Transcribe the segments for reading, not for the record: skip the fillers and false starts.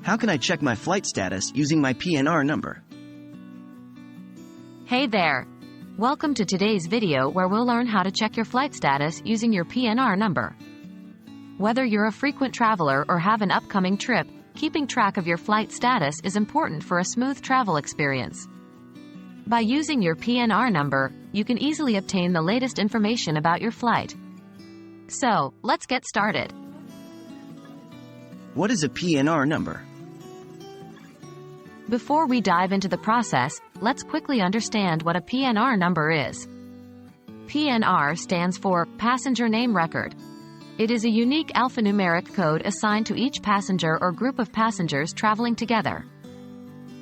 How can I check my flight status using my PNR number? Hey there! Welcome to today's video where we'll learn how to check your flight status using your PNR number. Whether you're a frequent traveler or have an upcoming trip, keeping track of your flight status is important for a smooth travel experience. By using your PNR number, you can easily obtain the latest information about your flight. So, let's get started. What is a PNR number? Before we dive into the process, let's quickly understand what a PNR number is. PNR stands for Passenger Name Record. It is a unique alphanumeric code assigned to each passenger or group of passengers traveling together.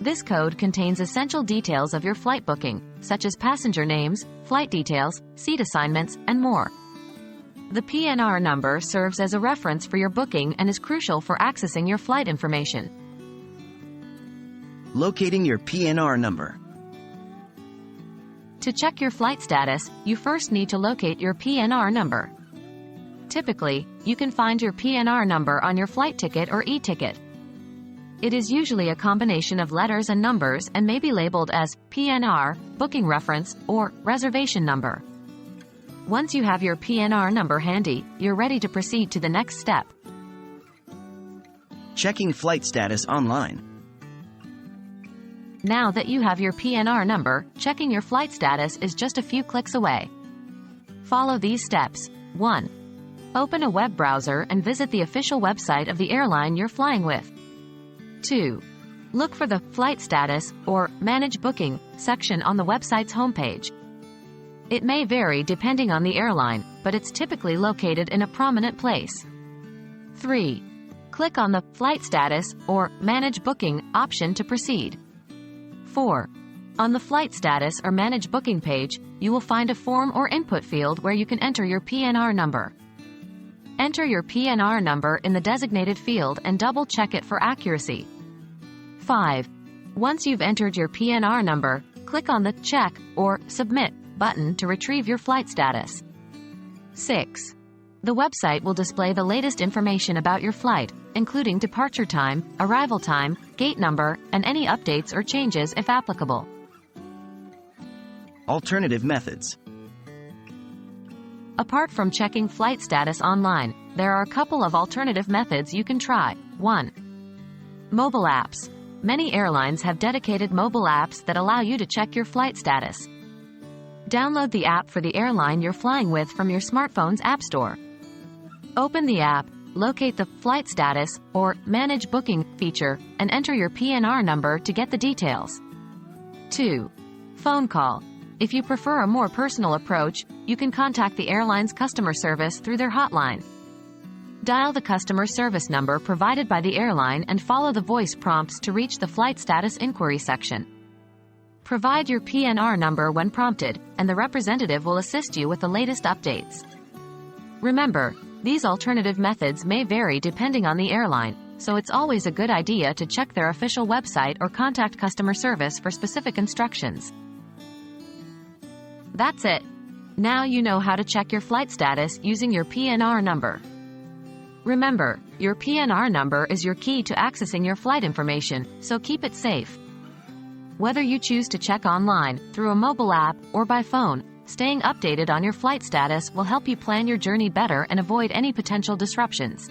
This code contains essential details of your flight booking, such as passenger names, flight details, seat assignments, and more. The PNR number serves as a reference for your booking and is crucial for accessing your flight information. Locating your PNR number. To check your flight status, you first need to locate your PNR number. Typically, you can find your PNR number on your flight ticket or e-ticket. It is usually a combination of letters and numbers and may be labeled as PNR, booking reference, or reservation number. Once you have your PNR number handy, you're ready to proceed to the next step. Checking flight status online. Now that you have your PNR number, checking your flight status is just a few clicks away. Follow these steps. 1. Open a web browser and visit the official website of the airline you're flying with. 2. Look for the Flight Status or Manage Booking section on the website's homepage. It may vary depending on the airline, but it's typically located in a prominent place. 3. Click on the Flight Status or Manage Booking option to proceed. 4. On the Flight Status or Manage Booking page, you will find a form or input field where you can enter your PNR number. Enter your PNR number in the designated field and double-check it for accuracy. 5. Once you've entered your PNR number, click on the Check or Submit button to retrieve your flight status. 6. The website will display the latest information about your flight, including departure time, arrival time, gate number, and any updates or changes if applicable. Alternative methods. Apart from checking flight status online, there are a couple of alternative methods you can try. 1. Mobile apps. Many airlines have dedicated mobile apps that allow you to check your flight status. Download the app for the airline you're flying with from your smartphone's app store. Open the app, locate the Flight Status or Manage Booking feature, and enter your PNR number to get the details. 2. Phone call. If you prefer a more personal approach, you can contact the airline's customer service through their hotline. Dial the customer service number provided by the airline and follow the voice prompts to reach the Flight Status Inquiry section. Provide your PNR number when prompted, and the representative will assist you with the latest updates. Remember, these alternative methods may vary depending on the airline, so it's always a good idea to check their official website or contact customer service for specific instructions. That's it. Now you know how to check your flight status using your PNR number. Remember, your PNR number is your key to accessing your flight information, so keep it safe. Whether you choose to check online, through a mobile app, or by phone, staying updated on your flight status will help you plan your journey better and avoid any potential disruptions.